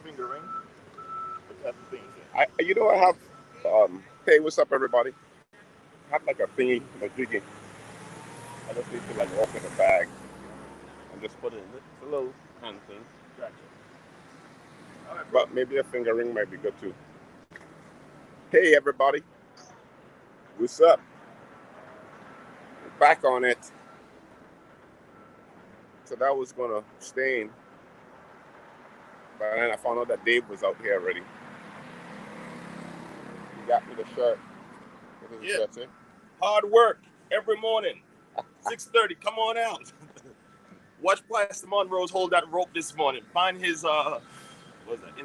finger ring. What type of things? I have. Hey, what's up, everybody? I have like a thingy, a jiggy. I just need to like open the bag and just put it in. It's a little hand thing, Gotcha. All right, bro. but maybe a finger ring might be good too. Hey, everybody, what's up? We're back on it. So that was gonna stain, but then I found out that Dave was out here already. He got me the shirt. What does the Yeah. shirt say? Hard work every morning. 6:30. Come on out. Watch Pastor Monroe's hold that rope this morning. Find his what's that?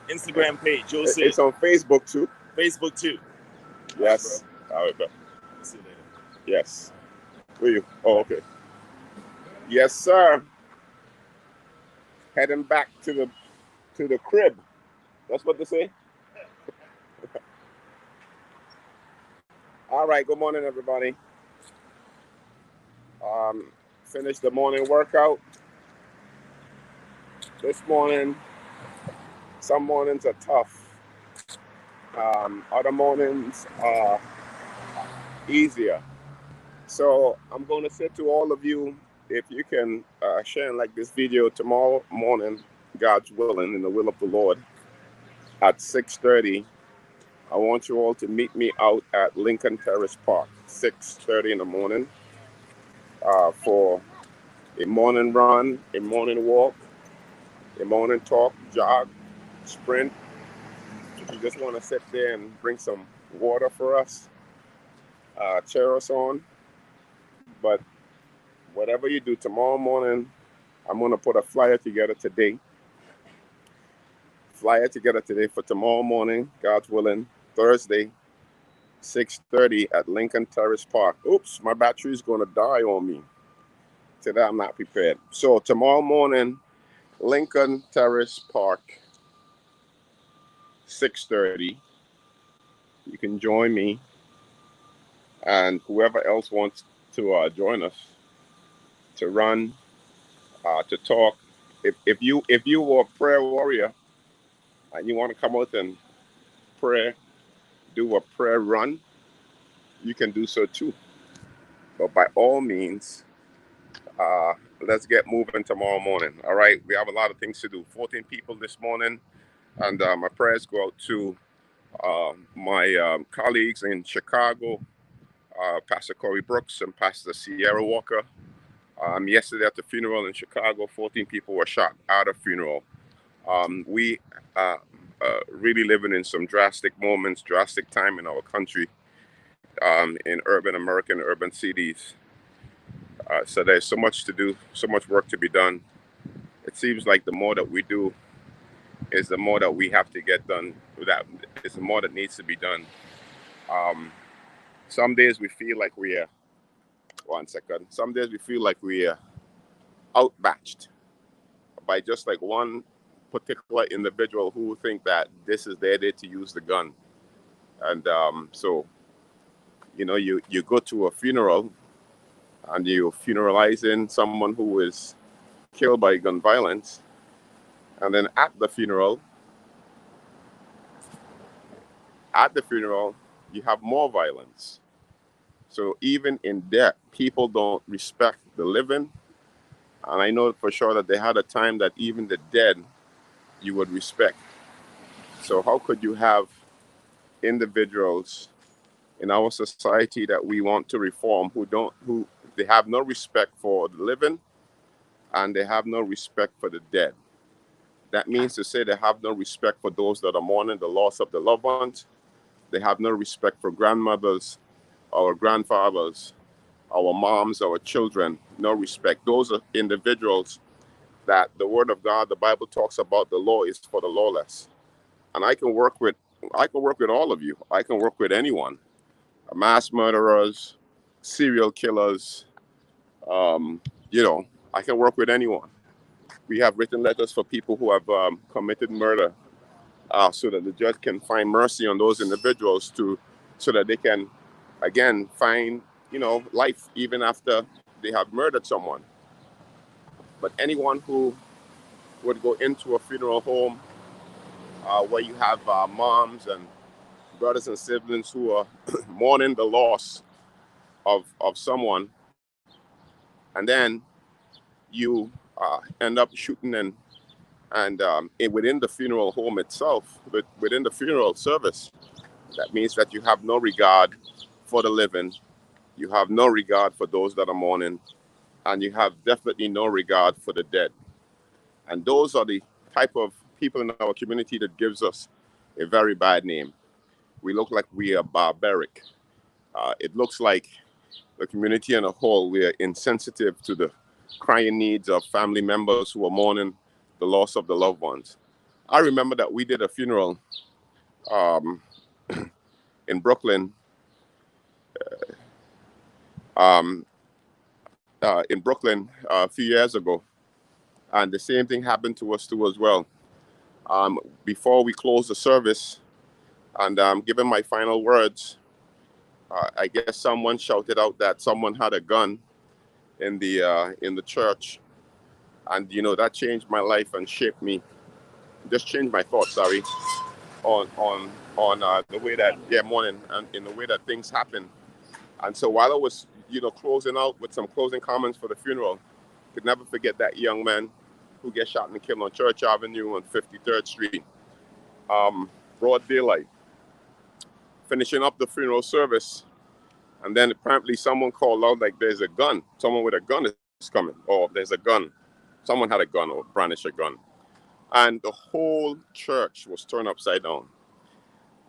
Instagram page. You'll see It's it. on Facebook too. Facebook too. Yes. All right, bro. We'll see you later. Yes. Will you? Oh, okay. Yes, sir. Heading back to the crib. That's what they say. All right. Good morning, everybody. Finished the morning workout this morning. Some mornings are tough. Other mornings are easier. So I'm going to say to all of you, if you can share and like this video tomorrow morning, God's willing, in the will of the Lord, at 6:30. I want you all to meet me out at Lincoln Terrace Park, 6:30 in the morning, for a morning run, a morning walk, a morning talk, jog, sprint. If you just want to sit there and bring some water for us, cheer us on. But whatever you do tomorrow morning, I'm going to put a flyer together today. For tomorrow morning, God's willing, Thursday, 6:30 at Lincoln Terrace Park. Oops, my battery is going to die on me. Today I'm not prepared. So tomorrow morning, Lincoln Terrace Park, 6:30. You can join me and whoever else wants to join us to run, to talk. If you were a prayer warrior and you want to come out and pray, do a prayer run, you can do so too. But by all means, uh, let's get moving tomorrow morning. All right, we have a lot of things to do. 14 people this morning, and my prayers go out to my colleagues in Chicago, Pastor Corey Brooks and Pastor Sierra Walker. Yesterday at the funeral in Chicago, 14 people were shot at a funeral. We really living in some drastic moments, drastic time in our country, in urban cities. So there's so much to do, so much work to be done. It seems like the more that we do is the more that we have to get done. That is the more that needs to be done. Um, some days we feel like we are, one second, some days we feel like we are outmatched by just like one particular individual who think that this is their day to use the gun. And so, you go to a funeral and you funeralizing someone who is killed by gun violence. And then at the funeral, you have more violence. So even in death, people don't respect the living. And I know for sure that they had a time that even the dead you would respect. So how could you have individuals in our society that we want to reform who they have no respect for the living and they have no respect for the dead? That means to say they have no respect for those that are mourning the loss of the loved ones. They have no respect for grandmothers, our grandfathers, our moms, our children. No respect. Those are individuals that the Word of God, the Bible talks about. The law is for the lawless, and I can work with all of you. I can work with anyone. Mass murderers, serial killers. Um, I can work with anyone. We have written letters for people who have committed murder, so that the judge can find mercy on those individuals so that they can, again, find, life even after they have murdered someone. But anyone who would go into a funeral home where you have moms and brothers and siblings who are mourning the loss of someone, and then you end up shooting within the funeral home itself, within the funeral service. That means that you have no regard for the living, you have no regard for those that are mourning, and you have definitely no regard for the dead. And those are the type of people in our community that gives us a very bad name. We look like we are barbaric. It looks like the community in a whole, we are insensitive to the crying needs of family members who are mourning the loss of the loved ones. I remember that we did a funeral um, in Brooklyn, um, a few years ago, and the same thing happened to us too as well. Before we closed the service, and given my final words, I guess someone shouted out that someone had a gun in the church, and that changed my life and shaped me. Just changed my thoughts. Sorry, on the way that morning and in the way that things happen. And so while I was closing out with some closing comments for the funeral, could never forget that young man who gets shot and killed on Church Avenue on 53rd Street, broad daylight. Finishing up the funeral service, and then apparently someone called out like there's a gun. Someone with a gun is coming, or there's a gun. Someone had a gun or brandished a gun. And the whole church was turned upside down.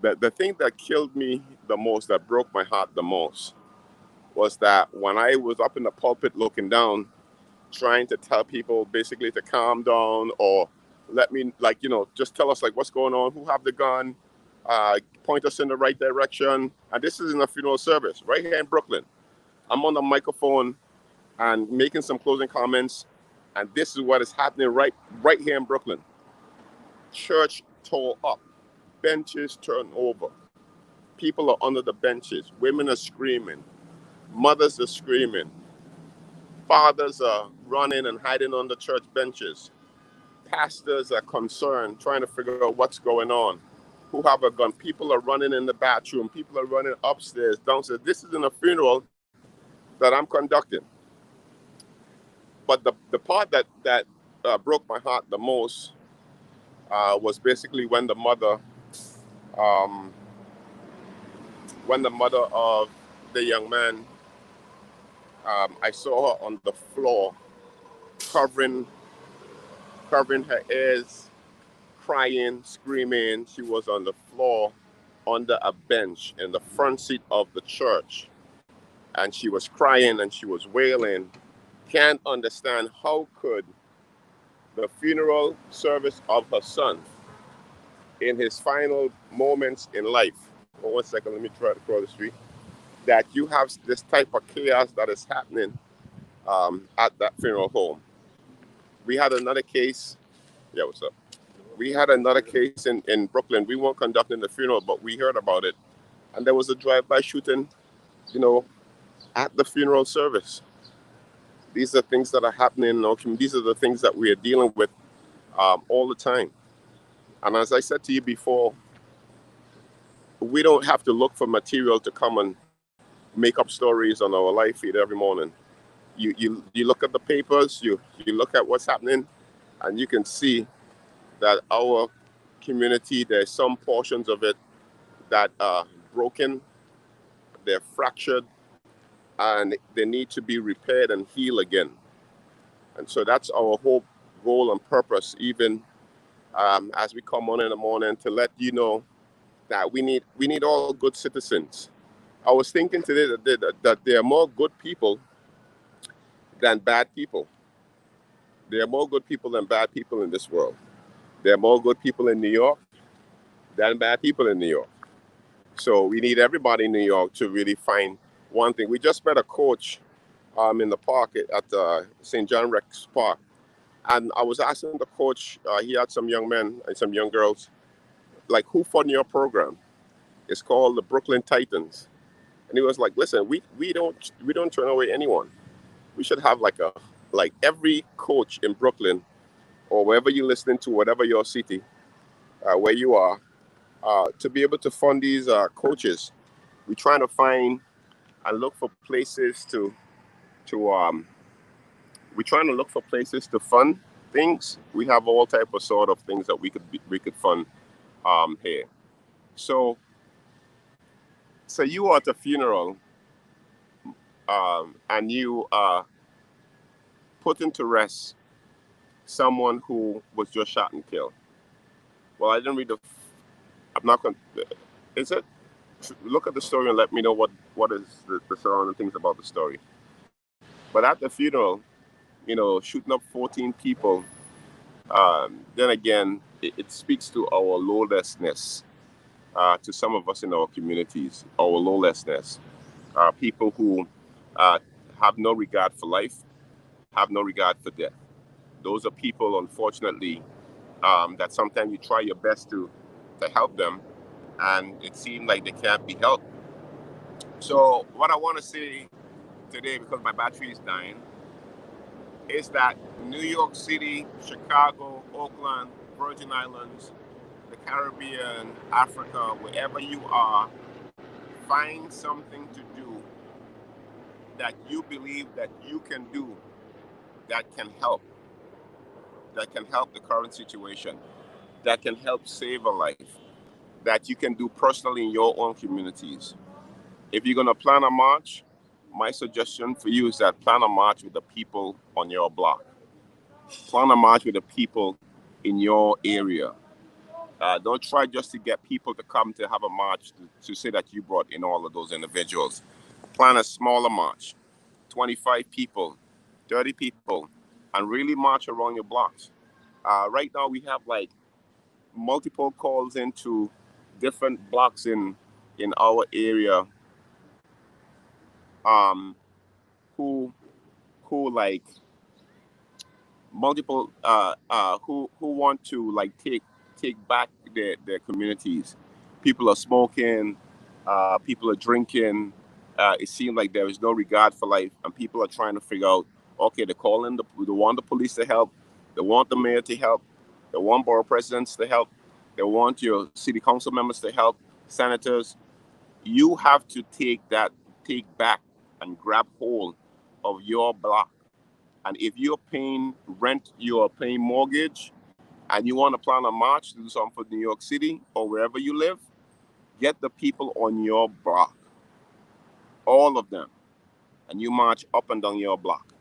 The thing that killed me the most, that broke my heart the most, was that when I was up in the pulpit looking down, trying to tell people basically to calm down or let me, just tell us what's going on, who have the gun, point us in the right direction. And this is in a funeral service right here in Brooklyn. I'm on the microphone and making some closing comments, and this is what is happening right here in Brooklyn. Church tore up, benches turned over, people are under the benches, women are screaming, mothers are screaming, fathers are running and hiding on the church benches, pastors are concerned, trying to figure out what's going on, who have a gun, people are running in the bathroom, people are running upstairs, downstairs. This is in a funeral that I'm conducting. But the part that broke my heart the most was basically when the mother um, of the young man, I saw her on the floor, covering her ears, crying, screaming. She was on the floor under a bench in the front seat of the church, and she was crying and she was wailing. Can't understand how could the funeral service of her son in his final moments in life. Oh, 1 second, let me try to cross the street. That you have this type of chaos that is happening at that funeral home. We had another case. Yeah, what's up? We had another case in Brooklyn. We weren't conducting the funeral, but we heard about it. And there was a drive-by shooting, at the funeral service. These are things that are happening in our community. These are the things that we are dealing with all the time. And as I said to you before, we don't have to look for material to come and make up stories on our live feed every morning. You look at the papers, you look at what's happening, and you can see that our community, there's some portions of it that are broken, they're fractured, and they need to be repaired and healed again. And so that's our hope, goal, and purpose, even as we come on in the morning, to let you know that we need all good citizens. I was thinking today that there are more good people than bad people. There are more good people than bad people in this world. There are more good people in New York than bad people in New York. So we need everybody in New York to really find one thing. We just met a coach in the park at St. John Rex Park. And I was asking the coach, he had some young men and some young girls, who fund your program? It's called the Brooklyn Titans. And he was like, listen, we don't turn away anyone. We should have every coach in Brooklyn or wherever you're listening to, whatever your city, where you are, to be able to fund these coaches. We're trying to find and look for places to we're trying to look for places to fund things. We have all type of sort of things that we could fund here. So you are at a funeral, and you putting to rest someone who was just shot and killed. Well, I didn't read the. I'm not going. Is it? Look at the story and let me know what is the surrounding things about the story. But at the funeral, shooting up 14 people. Then again, it speaks to our lawlessness. To some of us in our communities, our lawlessness. People who uh, have no regard for life, have no regard for death. Those are people, unfortunately, that sometimes you try your best to help them, and it seems like they can't be helped. So what I want to say today, because my battery is dying, is that New York City, Chicago, Oakland, Virgin Islands, the Caribbean, Africa, wherever you are, find something to do that you believe that you can do that can help the current situation, that can help save a life, that you can do personally in your own communities. If you're going to plan a march, my suggestion for you is that plan a march with the people on your block. Plan a march with the people in your area. Don't try just to get people to come to have a march to say that you brought in all of those individuals. Plan a smaller march, 25 people, 30 people, and really march around your blocks. Right now, we have like multiple calls into different blocks in our area, um, who like multiple who want to like take back their communities. People are smoking, people are drinking. It seems like there is no regard for life, and people are trying to figure out. Okay, they're calling they want the police to help, they want the mayor to help, they want borough presidents to help, they want your city council members to help, senators. You have to take back and grab hold of your block. And if you're paying rent, you are paying mortgage, and you want to plan a march to do something for New York City or wherever you live, get the people on your block, all of them, and you march up and down your block,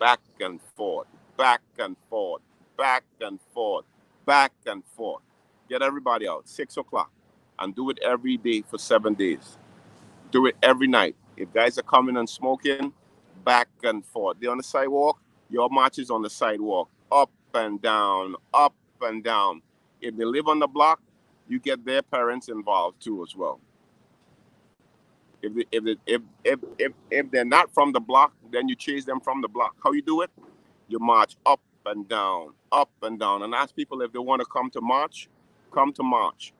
back and forth, back and forth, back and forth, back and forth. Get everybody out, 6 o'clock, and do it every day for 7 days. Do it every night. If guys are coming and smoking, back and forth. They're on the sidewalk, your march is on the sidewalk, up and down, up and down. If they live on the block, you get their parents involved too as well. If they're not from the block, then you chase them from the block. How you do it? You march up and down, and ask people if they want to come to march. Come to march.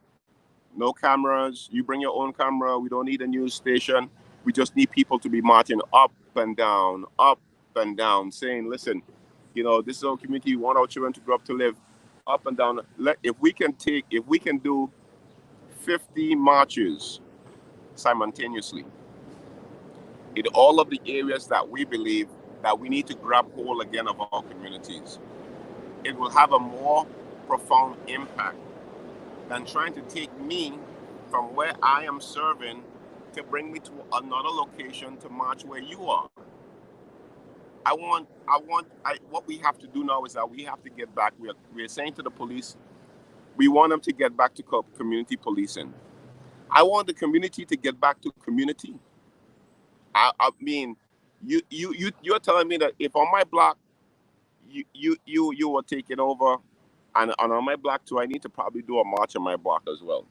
No cameras. You bring your own camera. We don't need a news station. We just need people to be marching up and down, saying, listen, this is our community. We want our children to grow up to live up and down. If we can do 50 marches simultaneously in all of the areas that we believe that we need to grab hold again of our communities, it will have a more profound impact than trying to take me from where I am serving to bring me to another location to march where you are. What we have to do now is that we have to get back. We're saying to the police, we want them to get back to community policing. I want the community to get back to community. I mean, you're telling me that if on my block you were taking over, and on my block too, I need to probably do a march on my block as well.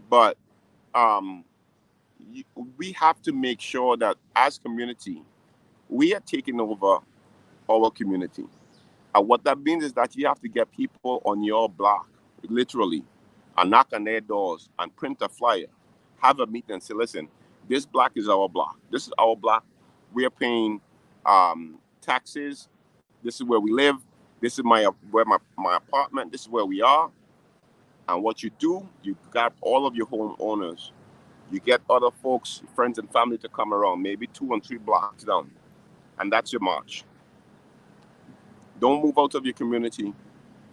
But um, we have to make sure that as community, we are taking over our community. And what that means is that you have to get people on your block, literally, and knock on their doors and print a flyer, have a meeting and say, listen, this block is our block. This is our block. We are paying taxes. This is where we live. This is my apartment. This is where we are. And what you do, you grab all of your homeowners, you get other folks, friends and family to come around, maybe 2 and 3 blocks down, and that's your march. Don't move out of your community.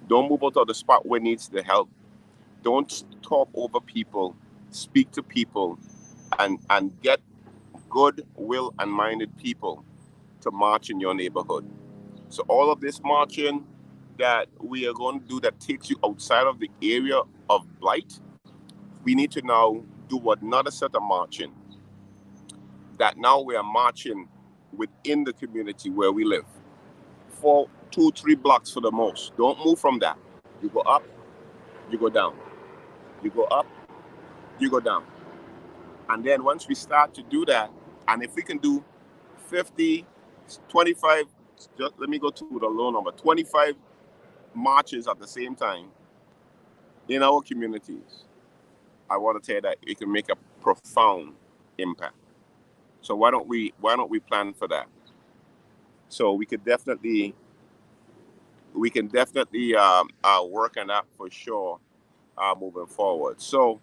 Don't move out of the spot where needs the help. Don't talk over people. Speak to people, and get good will and minded people to march in your neighborhood. So all of this marching that we are going to do that takes you outside of the area of blight, we need to now do another set of marching. That now we are marching within the community where we live. For 2, 3 blocks for the most. Don't move from that. You go up, you go down. You go up, you go down. And then once we start to do that, and if we can do 50, 25, just let me go to the low number, 25 marches at the same time in our communities, I want to tell you that it can make a profound impact. So why don't we plan for that? So we can definitely work on that for sure moving forward. So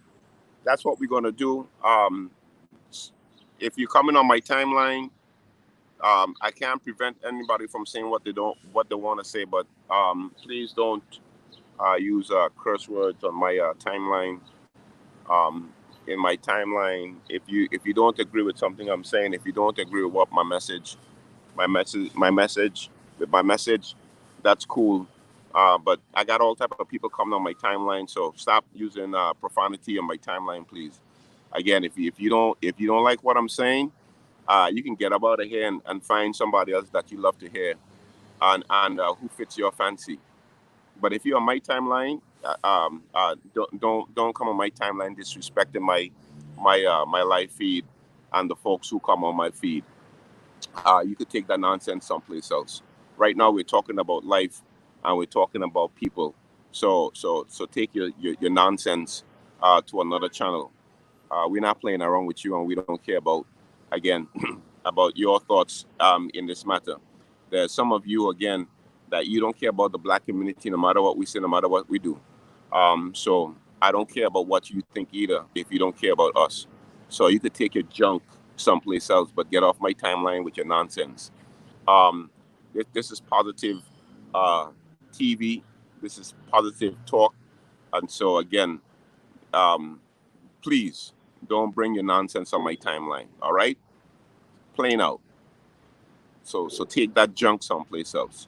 that's what we're going to do. If you're coming on my timeline, I can't prevent anybody from saying what they want to say, but please don't use curse words on my timeline. In my timeline, if you don't agree with something I'm saying, if you don't agree with what my message, with my message, that's cool. But I got all type of people coming on my timeline, so stop using profanity on my timeline, please. Again, if you don't like what I'm saying, you can get up out of here and find somebody else that you love to hear, and who fits your fancy. But if you're on my timeline, don't come on my timeline disrespecting my live feed and the folks who come on my feed. You could take that nonsense someplace else. Right now, we're talking about life, and we're talking about people. So take your nonsense to another channel. We're not playing around with you, and we don't care about, again, about your thoughts in this matter. There's some of you, again, that you don't care about the black community, no matter what we say, no matter what we do. So I don't care about what you think either if you don't care about us. So you could take your junk someplace else, but get off my timeline with your nonsense. Um, this is positive TV. This is positive talk. And so, again, um, please don't bring your nonsense on my timeline. All right? Plain out. So take that junk someplace else.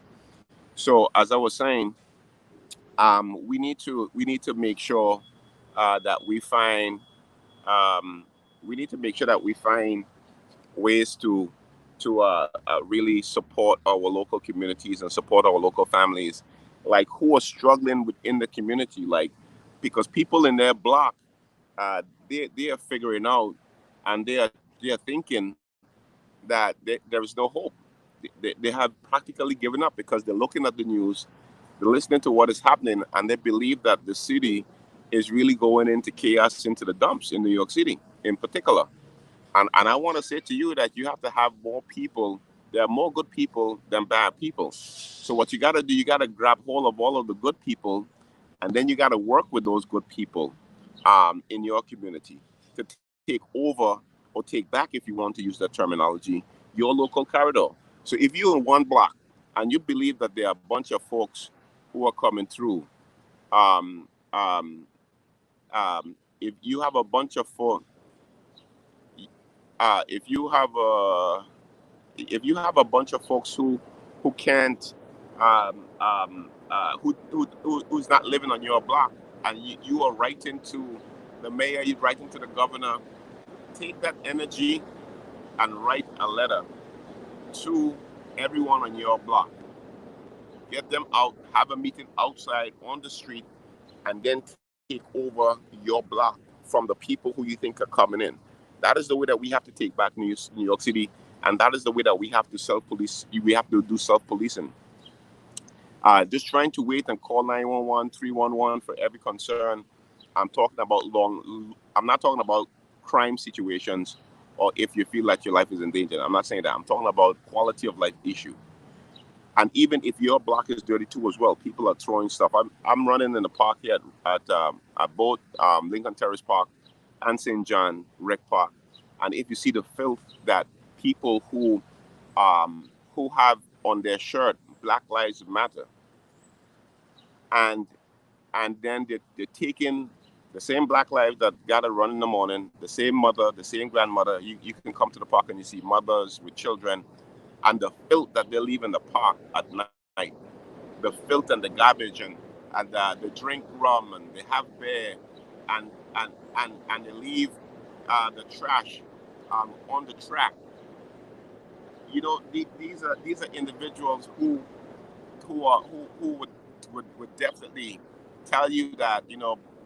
So as I was saying, we need to make sure that we need to make sure that we find ways to really support our local communities and support our local families, like who are struggling within the community, like because people in their block, they are figuring out, and they are thinking that there is no hope. They have practically given up because they're looking at the news, they're listening to what is happening, and they believe that the city is really going into chaos, into the dumps in New York City in particular. And I want to say to you that you have to have more people. There are more good people than bad people. So what you got to do, you got to grab hold of all of the good people, and then you got to work with those good people in your community to take over or take back, if you want to use that terminology, your local corridor. So if you're in one block and you believe that there are a bunch of folks who are coming through, um, um, if you have a bunch of folks, if you have a bunch of folks who can't who's not living on your block, and you are writing to the mayor, you writing to the governor, take that energy and write a letter to everyone on your block. Get them out, have a meeting outside on the street, and then take over your block from the people who you think are coming in. That is the way that we have to take back New York City, and that is the way that we have to self-police. We have to do self-policing. Just trying to wait and call 911, 311 for every concern. I'm not talking about crime situations, or if you feel like your life is in danger. I'm not saying that. I'm talking about quality of life issue. And even if your block is dirty too as well, people are throwing stuff. I'm running in the park here at both Lincoln Terrace Park and St. John Rec Park, and if you see the filth that people who have on their shirt Black Lives Matter, and then they're taking the same Black lives that gather run in the morning, the same mother, the same grandmother. You can come to the park and you see mothers with children, and the filth that they leave in the park at night, the filth and the garbage, and they drink rum and they have beer, and and they leave the trash on the track. These are individuals who would definitely tell you that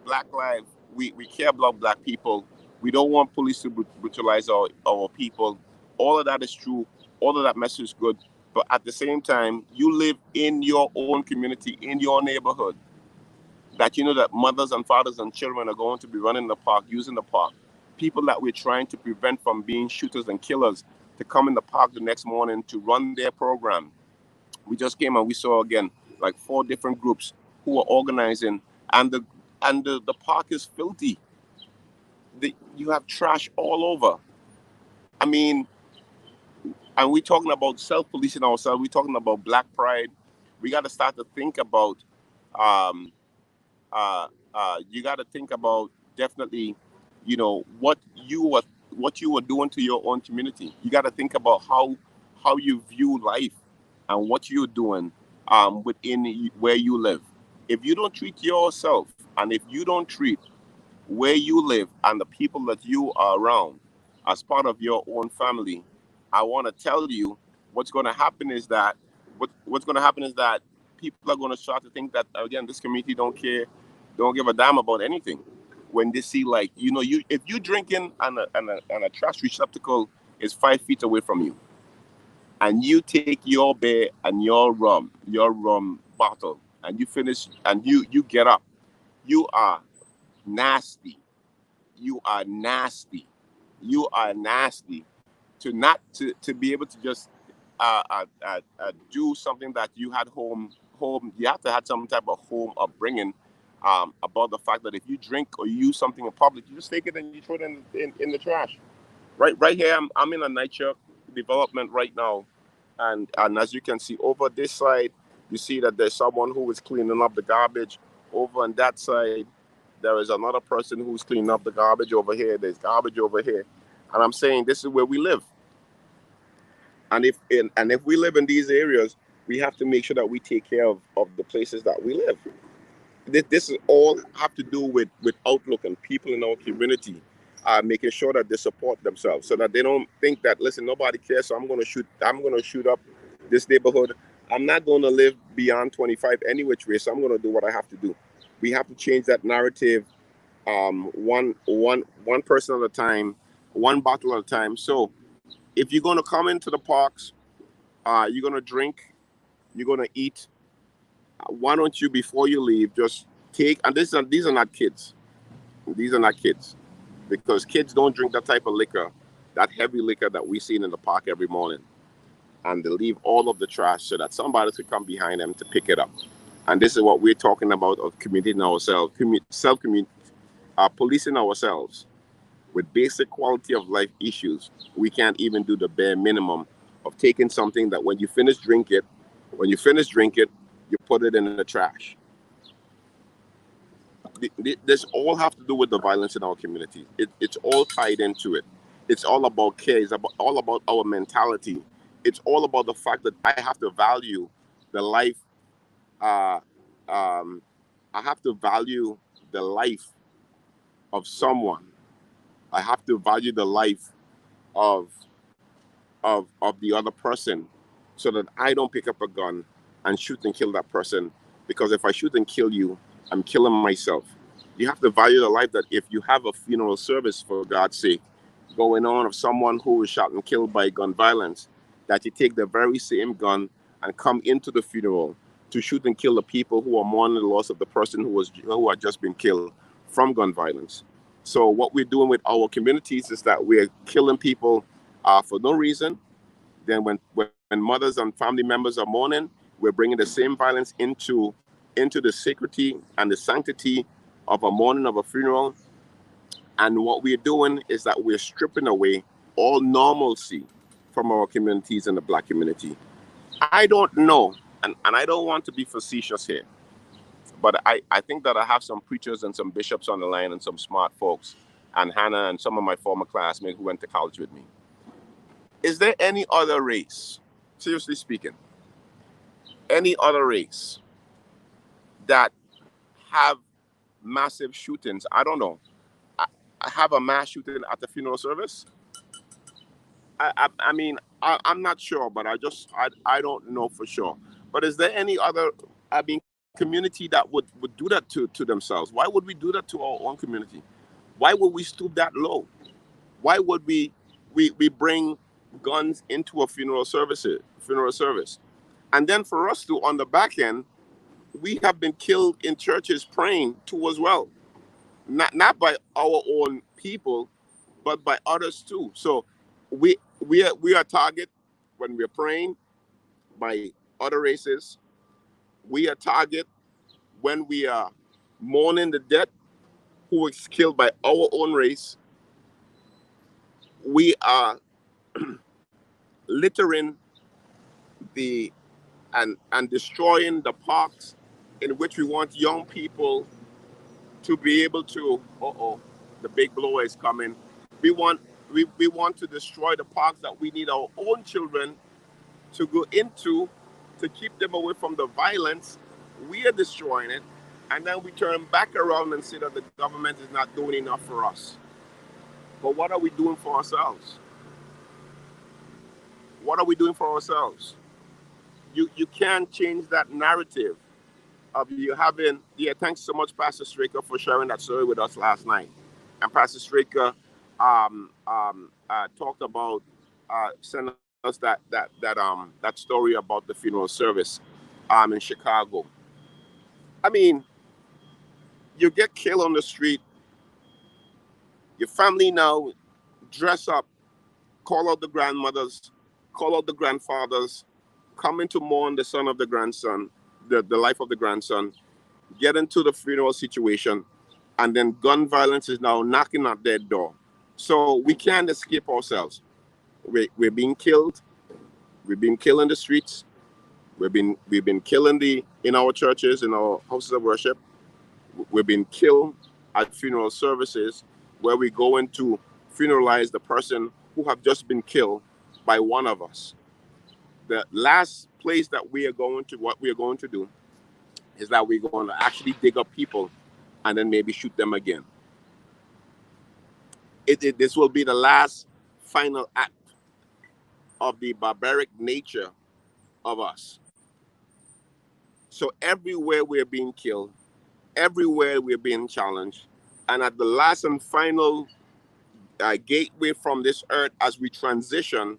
Black lives, we care about Black people. We don't want police to brutalize our people. All of that is true. All of that message is good. But at the same time, you live in your own community, in your neighborhood, that that mothers and fathers and children are going to be running the park, using the park. People that we're trying to prevent from being shooters and killers to come in the park the next morning to run their program. We just came and we saw again like 4 different groups who are organizing, and the park is filthy. You have trash all over. I mean, and we're talking about self-policing ourselves. We're talking about Black pride. We got to start to think about. Um, you got to think about definitely, what you were doing to your own community. You got to think about how you view life and what you're doing within where you live. If you don't treat yourself, and if you don't treat where you live and the people that you are around as part of your own family, I want to tell you what's going to happen is that what's going to happen is that people are going to start to think that again this community don't care, don't give a damn about anything. When they see like you if you drinking and a trash receptacle is 5 feet away from you, and you take your beer and your rum bottle, and you finish and you get up, you are nasty. You are nasty. You are nasty to not to be able to just do something that you had home. You have to have some type of home upbringing about the fact that if you drink or you use something in public, you just take it and you throw it in the trash. Right here, I'm in a nature development right now, and as you can see over this side, you see that there's someone who is cleaning up the garbage. Over on that side, there is another person who's cleaning up the garbage over here. There's garbage over here, and I'm saying this is where we live. And if we live in these areas, we have to make sure that we take care of the places that we live. This is all have to do with outlook and people in our community, making sure that they support themselves, so that they don't think that listen, nobody cares, so I'm going to shoot up this neighborhood. I'm not going to live beyond 25 any which way, so I'm going to do what I have to do. We have to change that narrative, one person at a time, one bottle at a time. So if you're going to come into the parks, you're going to drink, you're going to eat, why don't you, before you leave, just take, and these are not kids. These are not kids, because kids don't drink that type of liquor, that heavy liquor that we see in the park every morning. And they leave all of the trash so that somebody could come behind them to pick it up. And this is what we're talking about, of communicating ourselves, policing ourselves with basic quality of life issues. We can't even do the bare minimum of taking something that when you finish drink it, you put it in the trash. This all have to do with the violence in our community. It's all tied into it. It's all about care. It's all about our mentality. It's all about the fact that I have to value the life. Uh, um, I have to value the life of someone. I have to value the life of of the other person, so that I don't pick up a gun and shoot and kill that person. Because if I shoot and kill you, I'm killing myself. You have to value the life, that if you have a funeral service, for God's sake, going on of someone who was shot and killed by gun violence, that you take the very same gun and come into the funeral to shoot and kill the people who are mourning the loss of the person who had just been killed from gun violence. So what we're doing with our communities is that we're killing people for no reason. Then when mothers and family members are mourning, we're bringing the same violence into the sacredity and the sanctity of a mourning, of a funeral. And what we're doing is that we're stripping away all normalcy from our communities and the Black community. I don't know, and I don't want to be facetious here, but I think that I have some preachers and some bishops on the line and some smart folks, and Hannah and some of my former classmates who went to college with me. Is there any other race, seriously speaking, any other race that have massive shootings? I don't know. I have a mass shooting at the funeral service. I mean, I'm not sure, but I don't know for sure. But is there any other, I mean, community that would do that to themselves? Why would we do that to our own community? Why would we stoop that low? Why would we bring guns into a funeral service? And then for us to, on the back end, we have been killed in churches praying too as well. Not by our own people, but by others too. So we are target when we're praying by other races. We are target when we are mourning the dead who was killed by our own race. We are littering the and destroying the parks in which we want young people to be able to. The big blower is coming. We want to destroy the parks that we need our own children to go into to keep them away from the violence. We are destroying it, and then we turn back around and say that the government is not doing enough for us. But what are we doing for ourselves? What are we doing for ourselves? You can't change that narrative of you having. Yeah, thanks so much, Pastor Straker, for sharing that story with us last night. And Pastor Straker talked about sending us that story about the funeral service in Chicago. I mean, you get killed on the street. Your family now dress up, call out the grandmothers, call out the grandfathers, come in to mourn the son of the grandson, the life of the grandson, get into the funeral situation, and then gun violence is now knocking at their door. So we can't escape ourselves. We're being killed. We've been killed in the streets. We've been killed in our churches, in our houses of worship. We've been killed at funeral services where we go in to funeralize the person who have just been killed by one of us. The last place that what we are going to do is that we're going to actually dig up people and then maybe shoot them again. This will be the last final act of the barbaric nature of us. So everywhere we're being killed, everywhere we're being challenged, and at the last and final gateway from this earth as we transition,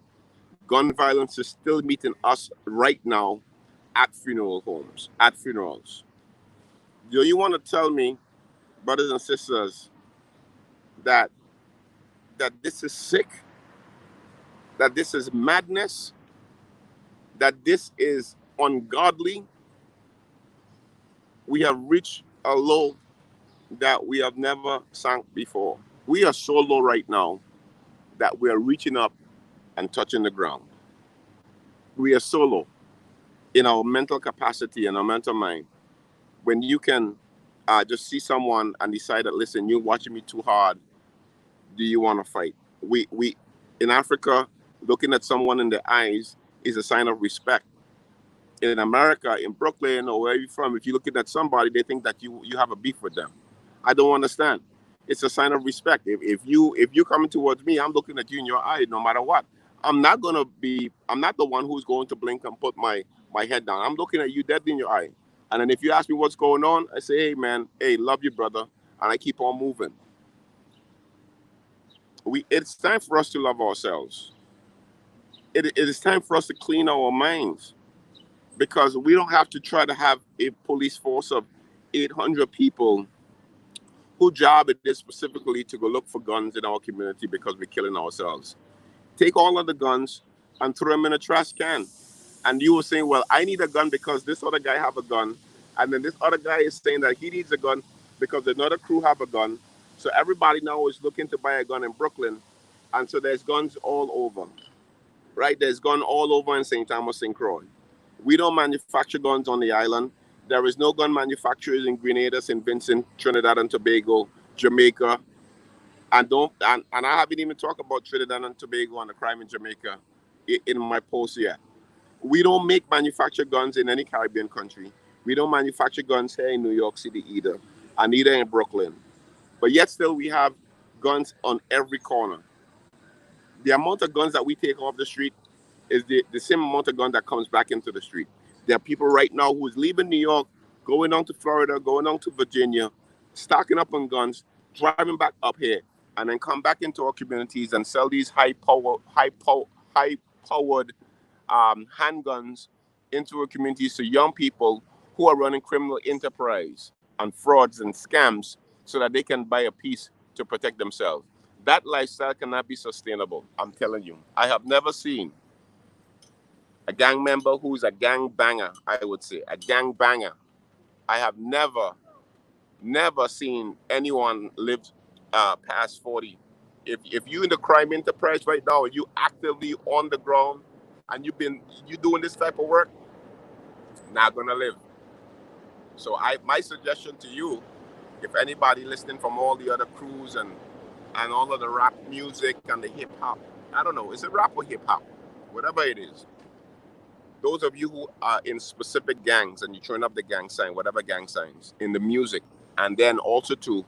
gun violence is still meeting us right now at funeral homes, at funerals. Do you want to tell me, brothers and sisters, that this is sick, that this is madness, that this is ungodly? We have reached a low that we have never sunk before. We are so low right now that we are reaching up and touching the ground. We are so low in our mental capacity and our mental mind. When you can just see someone and decide that, listen, you're watching me too hard, do you want to fight? We in Africa, looking at someone in the eyes is a sign of respect. In America, in Brooklyn or where you're from, if you're looking at somebody, they think that you have a beef with them. I don't understand. It's a sign of respect. If you're coming towards me, I'm looking at you in your eye no matter what. I'm not the one who's going to blink and put my head down. I'm looking at you dead in your eye. And then if you ask me what's going on, I say, hey man, hey, love you, brother. And I keep on moving. It's time for us to love ourselves. It is time for us to clean our minds, because we don't have to try to have a police force of 800 people whose job it is specifically to go look for guns in our community because we're killing ourselves. Take all of the guns, and throw them in a trash can. And you were saying, well, I need a gun because this other guy have a gun. And then this other guy is saying that he needs a gun because another crew have a gun. So everybody now is looking to buy a gun in Brooklyn. And so there's guns all over, right? There's gun all over in St. Thomas, St. Croix. We don't manufacture guns on the island. There is no gun manufacturers in Grenada, St. Vincent, Trinidad and Tobago, Jamaica. And I haven't even talked about Trinidad and Tobago and the crime in Jamaica in my post yet. We don't make manufacture guns in any Caribbean country. We don't manufacture guns here in New York City either, and either in Brooklyn. But yet still we have guns on every corner. The amount of guns that we take off the street is the same amount of gun that comes back into the street. There are people right now who's leaving New York, going down to Florida, going down to Virginia, stocking up on guns, driving back up here, and then come back into our communities and sell these high powered handguns into our communities to young people who are running criminal enterprise and frauds and scams so that they can buy a piece to protect themselves. That lifestyle cannot be sustainable. I'm telling you. I have never seen a gang member who's a gang banger, I would say, a gang banger. I have never seen anyone live past 40. If you in the crime enterprise right now and you actively on the ground and you doing this type of work, not gonna live. So my suggestion to you, if anybody listening from all the other crews and all of the rap music and the hip hop, I don't know, is it rap or hip hop? Whatever it is. Those of you who are in specific gangs and you turn up the gang sign, whatever gang signs, in the music, and then also to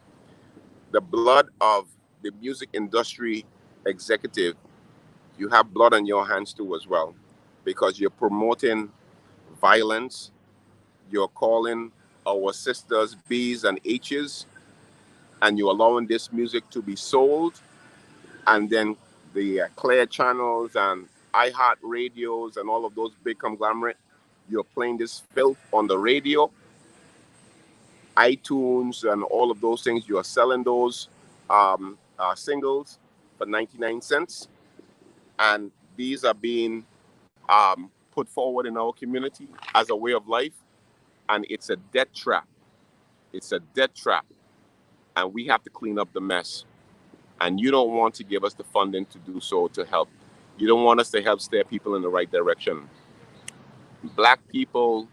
the blood of the music industry executive, you have blood on your hands too as well, because you're promoting violence, you're calling our sisters B's and H's, and you're allowing this music to be sold, and then the Clear channels and iHeart radios and all of those big conglomerate, you're playing this filth on the radio, iTunes, and all of those things. You are selling those singles for 99 cents. And these are being put forward in our community as a way of life. And it's a debt trap. It's a debt trap. And we have to clean up the mess. And you don't want to give us the funding to do so to help. You don't want us to help steer people in the right direction. Black people,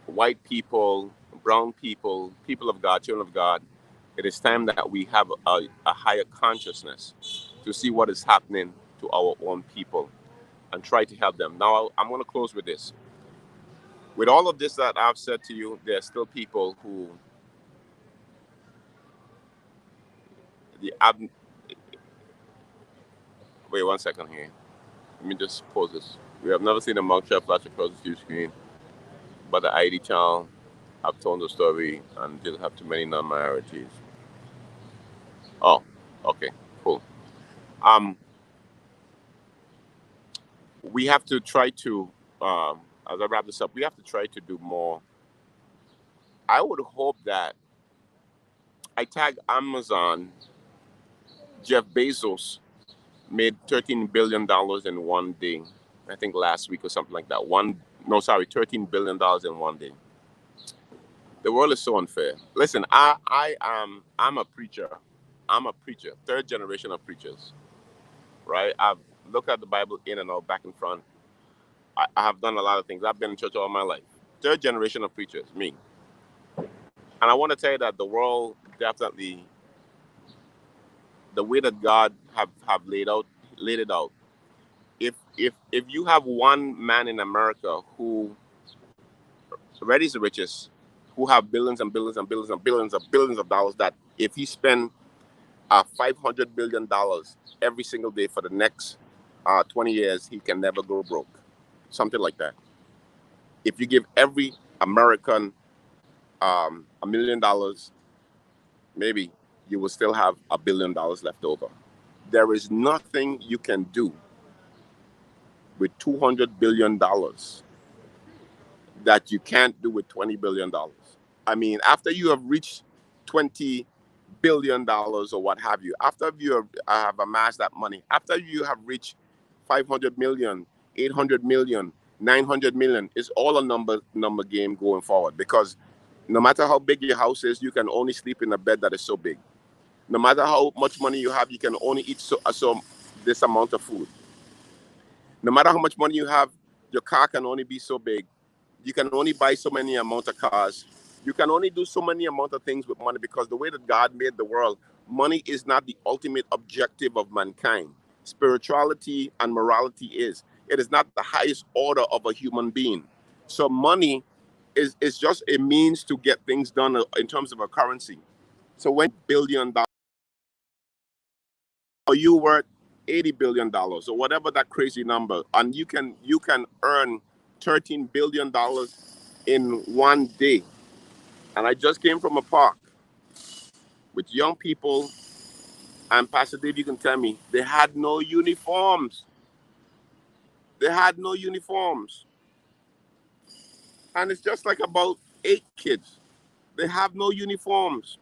white people, brown people, people of God, children of God, it is time that we have a higher consciousness to see what is happening to our own people and try to help them. Now, I'm going to close with this. With all of this that I've said to you, there are still people who wait 1 second here. Let me just pause this. We have never seen a mugshot flash across the TV screen, but the ID channel have told the story and didn't have too many non-minorities. Oh, okay, cool. We have to try to, as I wrap this up, we have to try to do more. I would hope that I tag Amazon. Jeff Bezos made $13 billion in one day. I think last week or something like that. $13 billion in one day. The world is so unfair. Listen, I'm a preacher. I'm a preacher, third generation of preachers, right? I've looked at the Bible in and out, back and front. I have done a lot of things. I've been in church all my life. Third generation of preachers, me. And I want to tell you that the world definitely, the way that God have laid it out. If you have one man in America who already is the richest, who have billions and billions and billions and billions of dollars, that if he spend $500 billion every single day for the next 20 years, he can never go broke. Something like that. If you give every American $1 million, maybe you will still have $1 billion left over. There is nothing you can do with $200 billion that you can't do with $20 billion. I mean, after you have reached $20 billion or what have you, after you have amassed that money, after you have reached 500 million, 800 million, 900 million. It's all a number game going forward, because no matter how big your house is, you can only sleep in a bed that is so big. No matter how much money you have, you can only eat so this amount of food. No matter how much money you have, your car can only be so big. You can only buy so many amount of cars. You can only do so many amount of things with money, because the way that God made the world, money is not the ultimate objective of mankind. Spirituality and morality is. It is not the highest order of a human being. So money is just a means to get things done in terms of a currency. So when $1 billion, or you worth $80 billion, or whatever that crazy number, and you can earn $13 billion in one day. And I just came from a park with young people, and Pastor Dave, you can tell me, they had no uniforms. They had no uniforms. And it's just like about 8 kids. They have no uniforms.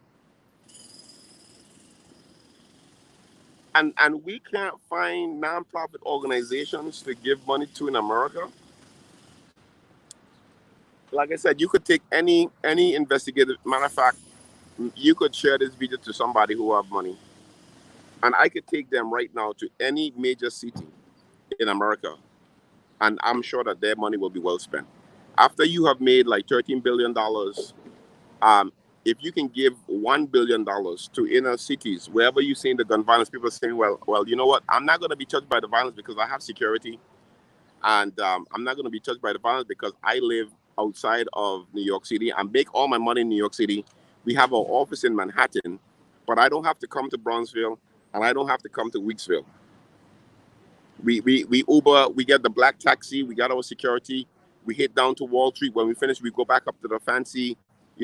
And we can't find nonprofit organizations to give money to in America. Like I said, you could take any investigative, matter of fact, you could share this video to somebody who have money, and I could take them right now to any major city in America, and I'm sure that their money will be well spent. After you have made like $13 billion, if you can give $1 billion to inner cities, wherever you see the gun violence, people are saying, well, you know what? I'm not going to be touched by the violence because I have security, and I'm not going to be touched by the violence because I live outside of New York City. I make all my money in New York City. We have our office in Manhattan, but I don't have to come to Bronxville, and I don't have to come to Weeksville. We Uber, we get the black taxi, we got our security, we hit down to Wall Street. When we finish, we go back up to the fancy,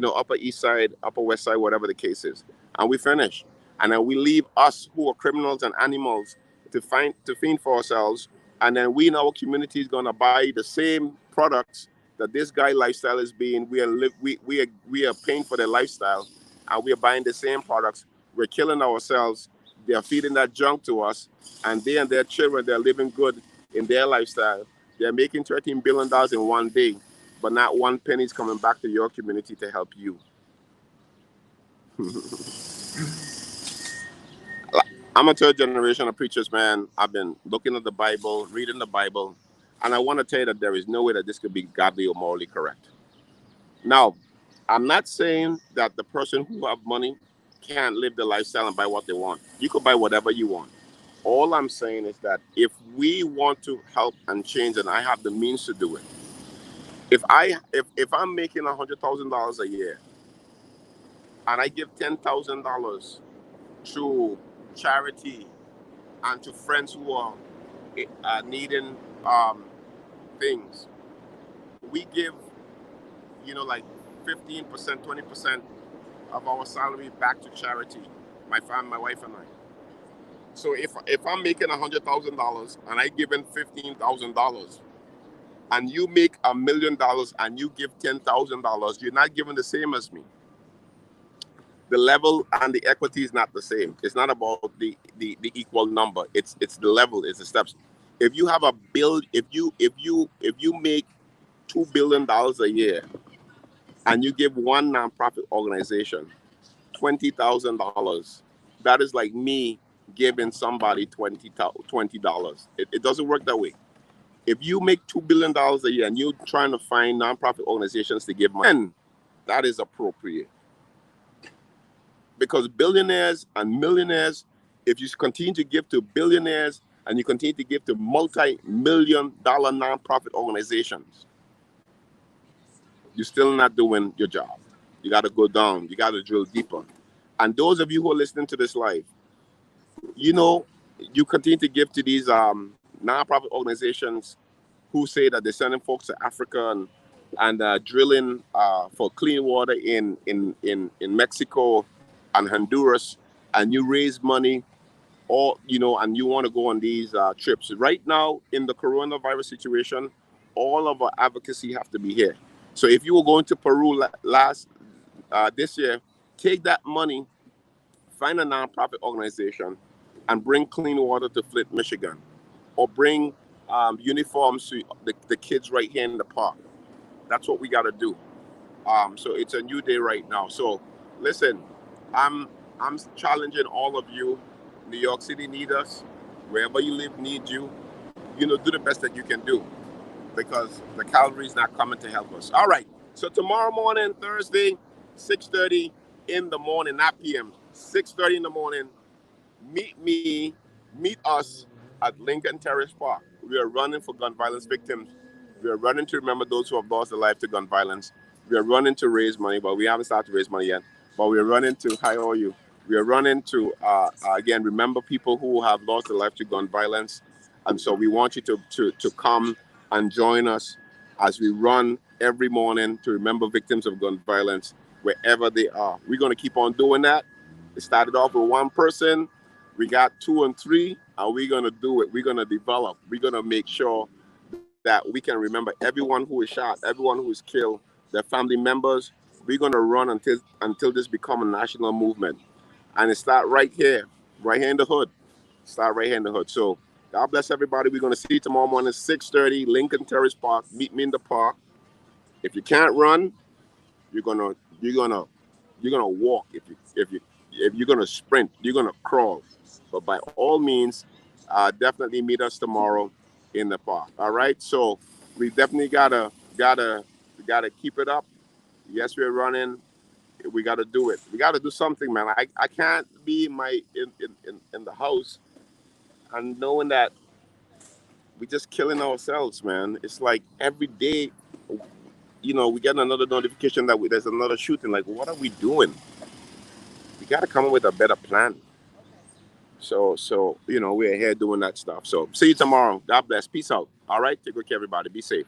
Upper East Side, Upper West Side, whatever the case is, and we finish. And then we leave us who are criminals and animals to fend for ourselves, and then we in our community is gonna buy the same products that this guy lifestyle is being. We are paying for their lifestyle, and we are buying the same products. We're killing ourselves. They're feeding that junk to us, and they and their children, they're living good in their lifestyle. They're making $13 billion in one day, but not one penny is coming back to your community to help you. I'm a third generation of preachers, man. I've been looking at the Bible, reading the Bible, and I want to tell you that there is no way that this could be godly or morally correct. Now, I'm not saying that the person who have money can't live the lifestyle and buy what they want. You could buy whatever you want. All I'm saying is that if we want to help and change, and I have the means to do it, if I'm making $100,000 a year and I give $10,000 to charity and to friends who are needing things, we give like 15%, 20% of our salary back to charity. My family, my wife, and I. So if I'm making $100,000 and I give in $15,000, and you make $1 million and you give $10,000, you're not giving the same as me. The level and the equity is not the same. It's not about the equal number. It's the level. It's the steps. If you have if you make $2 billion a year and you give one nonprofit organization $20,000, that is like me giving somebody $20. It doesn't work that way. If you make $2 billion a year and you're trying to find nonprofit organizations to give money, then that is appropriate. Because billionaires and millionaires, if you continue to give to billionaires and you continue to give to multi-million-dollar nonprofit organizations, you're still not doing your job. You got to go down. You got to drill deeper. And those of you who are listening to this live, you continue to give to these nonprofit organizations who say that they're sending folks to Africa and drilling for clean water in Mexico and Honduras, and you raise money, and you want to go on these trips. Right now, in the coronavirus situation, all of our advocacy have to be here. So if you were going to Peru this year, take that money, find a nonprofit organization, and bring clean water to Flint, Michigan. or bring uniforms to the kids right here in the park. That's what we got to do. So it's a new day right now. So listen, I'm challenging all of you. New York City need us. Wherever you live need you. You know, do the best that you can do, because the cavalry is not coming to help us. All right. So tomorrow morning, Thursday, 6:30 in the morning, not PM. 6:30 in the morning. Meet us at Lincoln Terrace Park. We are running for gun violence victims. We are running to remember those who have lost their life to gun violence. We are running to raise money, but we haven't started to raise money yet. But we are running to, how are you? We are running to, again, remember people who have lost their life to gun violence. And so we want you to come and join us as we run every morning to remember victims of gun violence wherever they are. We're going to keep on doing that. It started off with one person. We got 2 and 3, and we're going to do it. We're going to develop. We're going to make sure that we can remember everyone who is shot, everyone who is killed, their family members. We're going to run until this become a national movement. And it start right here in the hood. Start right here in the hood. So God bless everybody. We're going to see you tomorrow morning, 6:30, Lincoln Terrace Park. Meet me in the park. If you can't run, you're gonna you're gonna you're gonna walk. If you're gonna sprint, you're gonna crawl. But by all means, definitely meet us tomorrow in the park. All right. So we definitely gotta keep it up. Yes, we're running. We gotta do it. We gotta do something, man. I can't be in the house and knowing that we just killing ourselves, man. It's like every day, we get another notification that there's another shooting. Like, what are we doing? We got to come up with a better plan. So we're here doing that stuff. So see you tomorrow. God bless. Peace out. All right. Take good care, everybody. Be safe.